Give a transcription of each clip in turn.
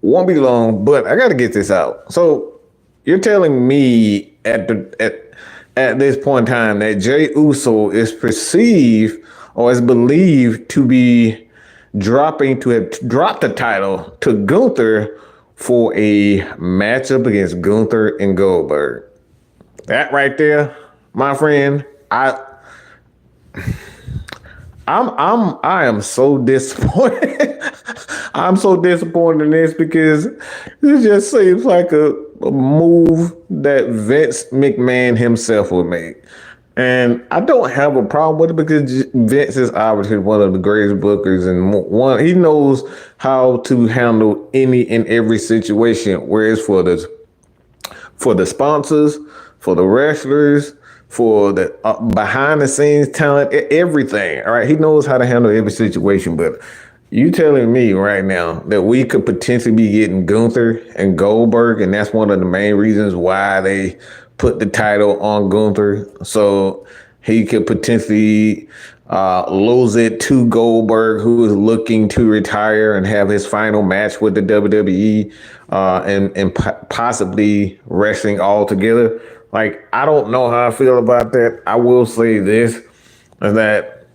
Won't be long, but I got to get this out. So you're telling me at this point in time that Jey Uso is perceived or is believed to be to have dropped the title to Gunther for a matchup against Gunther and Goldberg. That right there, my friend, I am so disappointed. I'm so disappointed in this because this just seems like a move that Vince McMahon himself would make. And I don't have a problem with it because Vince is obviously one of the greatest bookers, and one he knows how to handle any and every situation. Whereas for the sponsors, for the wrestlers, for the behind the scenes talent, everything. All right, he knows how to handle every situation. But you telling me right now that we could potentially be getting Gunther and Goldberg, and that's one of the main reasons why they put the title on Gunther, so he could potentially lose it to Goldberg, who is looking to retire and have his final match with the WWE, and possibly wrestling all together. Like, I don't know how I feel about that. I will say this, is that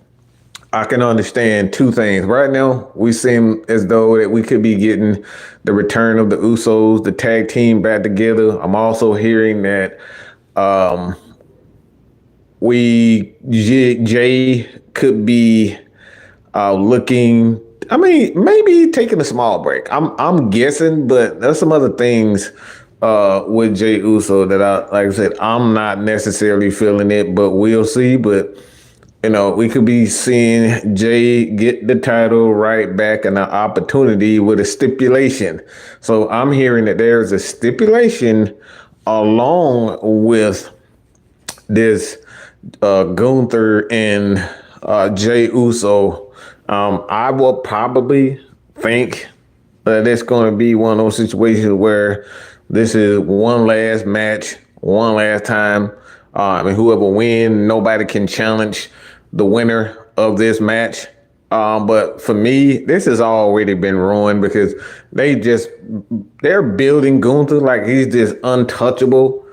I can understand two things. Right now, we seem as though that we could be getting the return of the Usos, the tag team back together. I'm also hearing that Jay could be looking. I mean, maybe taking a small break. I'm guessing, but there's some other things with Jey Uso that like I said, I'm not necessarily feeling it, but we'll see. But we could be seeing Jay get the title right back and an opportunity with a stipulation. So I'm hearing that there's a stipulation along with this Gunther and Jey Uso. I will probably think that it's going to be one of those situations where this is one last match, one last time. Whoever wins, nobody can challenge the winner of this match. But for me, this has already been ruined because they're building Gunther like he's this untouchable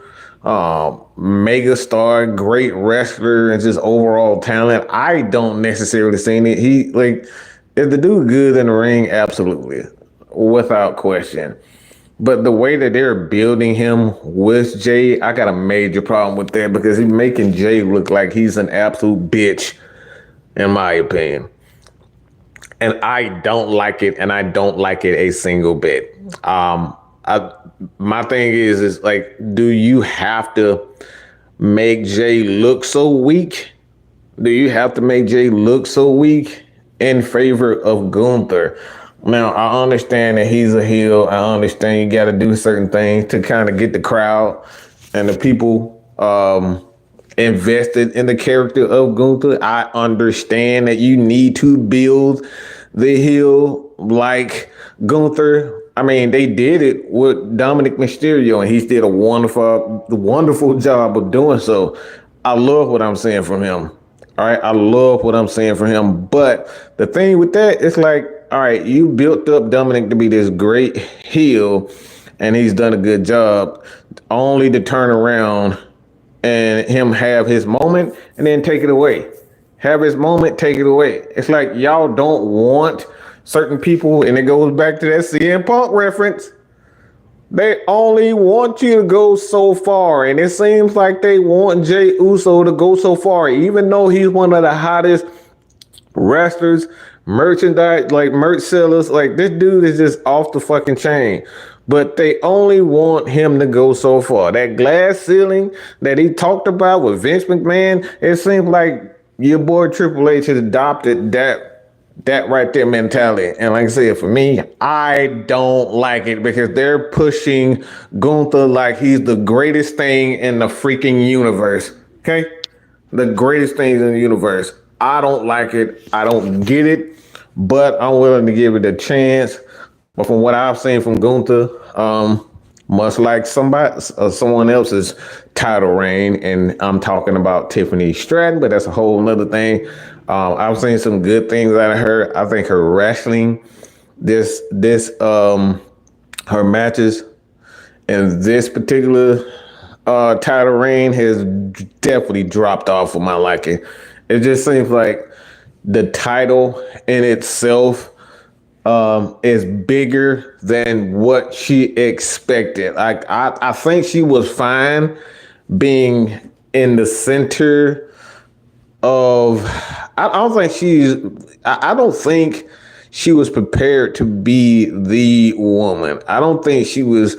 mega star, great wrestler, and just overall talent. I don't necessarily see it. Is the dude good in the ring? Absolutely, without question. But the way that they're building him with Jay, I got a major problem with that because he's making Jay look like he's an absolute bitch, in my opinion. And I don't like it, and I don't like it a single bit. My thing is like, do you have to make Jay look so weak? Do you have to make Jay look so weak in favor of Gunther? Now, I understand that he's a heel. I understand you got to do certain things to kind of get the crowd and the people invested in the character of Gunther. I understand that you need to build the heel like Gunther. I mean, they did it with Dominic Mysterio, and he did a wonderful job of doing so. I love what I'm seeing from him. All right, I love what I'm seeing from him. But the thing with that, it's like, all right, you built up Dominic to be this great heel, and he's done a good job, only to turn around and him have his moment and then take it away. Have his moment, take it away. It's like y'all don't want certain people, and it goes back to that CM Punk reference. They only want you to go so far, and it seems like they want Jey Uso to go so far, even though he's one of the hottest wrestlers, merchandise, like merch sellers. Like, this dude is just off the fucking chain. But they only want him to go so far. That glass ceiling that he talked about with Vince McMahon, it seems like your boy Triple H has adopted that right there mentality. And like I said, for me, I don't like it because they're pushing Gunther like he's the greatest thing in the freaking universe. Okay? The greatest things in the universe. I don't like it. I don't get it, but I'm willing to give it a chance. But from what I've seen from Gunther, much like someone else's title reign, and I'm talking about Tiffany Stratton, but that's a whole nother thing. I've seen some good things out of her. I think her wrestling, this her matches, and this particular title reign has definitely dropped off of my liking. It just seems like the title in itself is bigger than what she expected. Like I think she was fine being in the center of. I don't think she's. I don't think she was prepared to be the woman. I don't think she was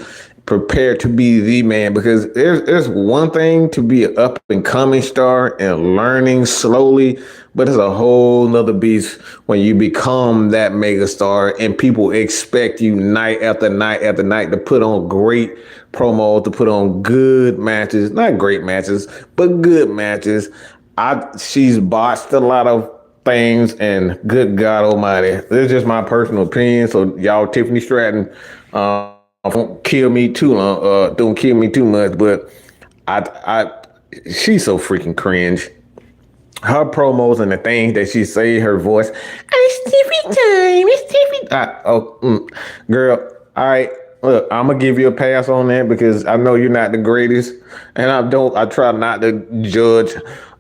prepared to be the man, because there's one thing to be an up and coming star and learning slowly, but it's a whole nother beast when you become that mega star and people expect you night after night after night to put on great promos, to put on good matches, not great matches, but good matches. She's botched a lot of things, and good God Almighty, this is just my personal opinion. So y'all, Tiffany Stratton, don't kill me too long. Don't kill me too much. But she's so freaking cringe. Her promos and the things that she say, her voice. It's Tiffany time. It's Tiffany. Girl. All right. Look, I'm gonna give you a pass on that because I know you're not the greatest, and I try not to judge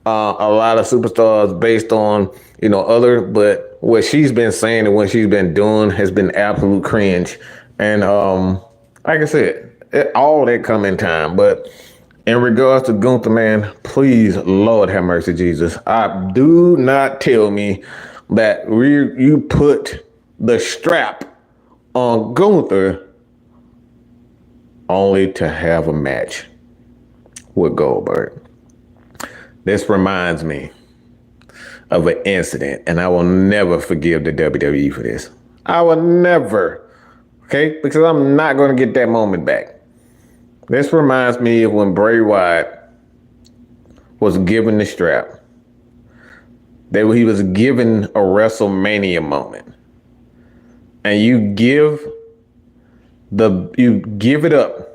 a lot of superstars based on other, but what she's been saying and what she's been doing has been absolute cringe. And like I said, all that come in time. But in regards to Gunther, man, please, Lord have mercy, Jesus. Do not tell me that you put the strap on Gunther only to have a match with Goldberg. This reminds me of an incident, and I will never forgive the WWE for this. I will never, okay? Because I'm not going to get that moment back. This reminds me of when Bray Wyatt was given the strap. He was given a WrestleMania moment. And you give it up.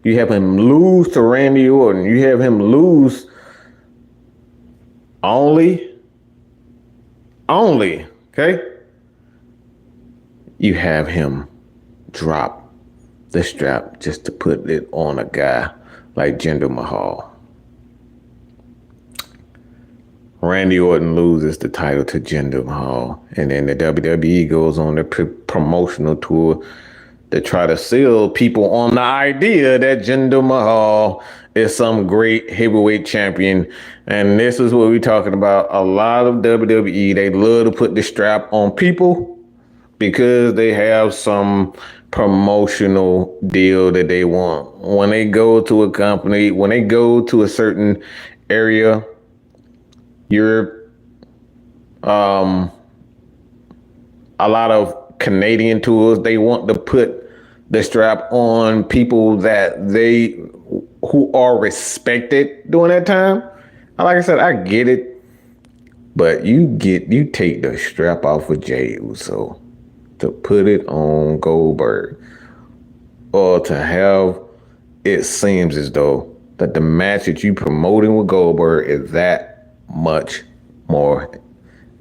You have him lose to Randy Orton. You have him lose only, okay? You have him drop the strap just to put it on a guy like Jinder Mahal. Randy Orton loses the title to Jinder Mahal, and then the WWE goes on the promotional tour to try to sell people on the idea that Jinder Mahal is some great heavyweight champion. And this is what we're talking about. A lot of WWE, they love to put the strap on people because they have some promotional deal that they want. When they go to a company, when they go to a certain area, Europe, a lot of Canadian tours, they want to put the strap on people who are respected during that time. Like I said, I get it, but you take the strap off of Jey Uso to put it on Goldberg, or to have it seems as though that the match that you promoting with Goldberg is that much more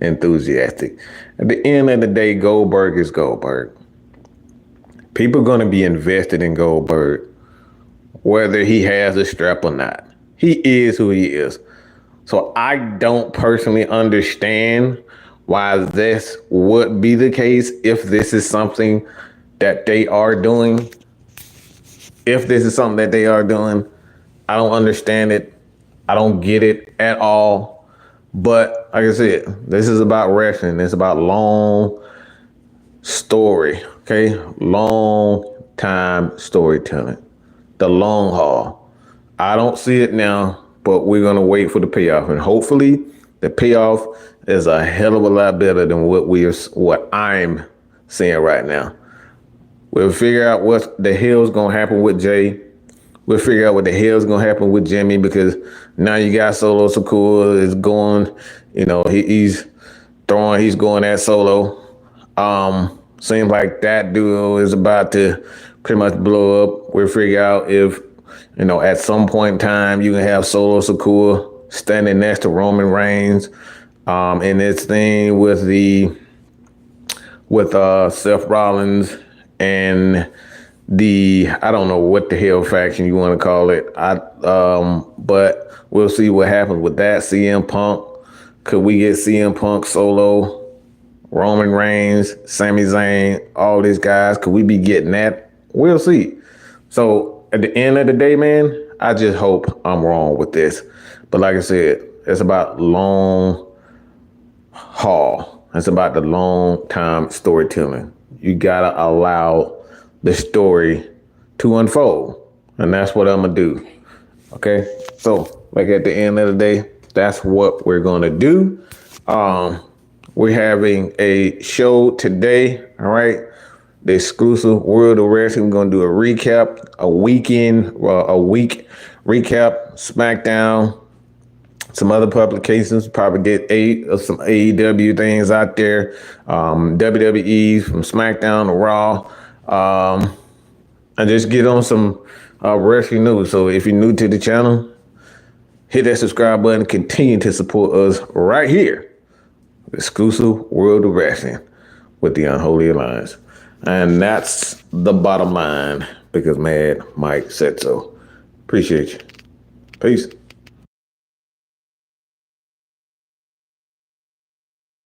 enthusiastic. At the end of the day, Goldberg is Goldberg. People are going to be invested in Goldberg, whether he has a strap or not. He is who he is. So I don't personally understand why this would be the case if this is something that they are doing. If this is something that they are doing, I don't understand it. I don't get it at all. But like I said, this is about wrestling. It's about long story, okay? Long time storytelling. The long haul. I don't see it now, but we're going to wait for the payoff. And hopefully the payoff is a hell of a lot better than what I'm seeing right now. We'll figure out what the hell's going to happen with Jay. We'll figure out what the hell's going to happen with Jimmy, because now you got Solo Sikoa is going, he's going at Solo. Seems like that duo is about to pretty much blow up. We'll figure out if, at some point in time, you can have Solo Sikoa standing next to Roman Reigns, in this thing with Seth Rollins and I don't know what the hell faction you want to call it. But we'll see what happens with that. CM Punk. Could we get CM Punk solo? Roman Reigns, Sami Zayn, all these guys. Could we be getting that? We'll see. So at the end of the day, man, I just hope I'm wrong with this. But like I said, it's about long haul. It's about the long time storytelling. You gotta allow the story to unfold. And that's what I'm gonna do. Okay? So like at the end of the day, that's what we're gonna do. We're having a show today, all right? The exclusive World of Wrestling. We're gonna do a recap, a week recap, SmackDown, some other publications, probably get some AEW things out there, WWE from SmackDown to Raw, and just get on some wrestling news. So if you're new to the channel, hit that subscribe button. Continue to support us right here. Exclusive World of Wrestling with the Unholy Alliance. And that's the bottom line because Mad Mike said so. Appreciate you. Peace.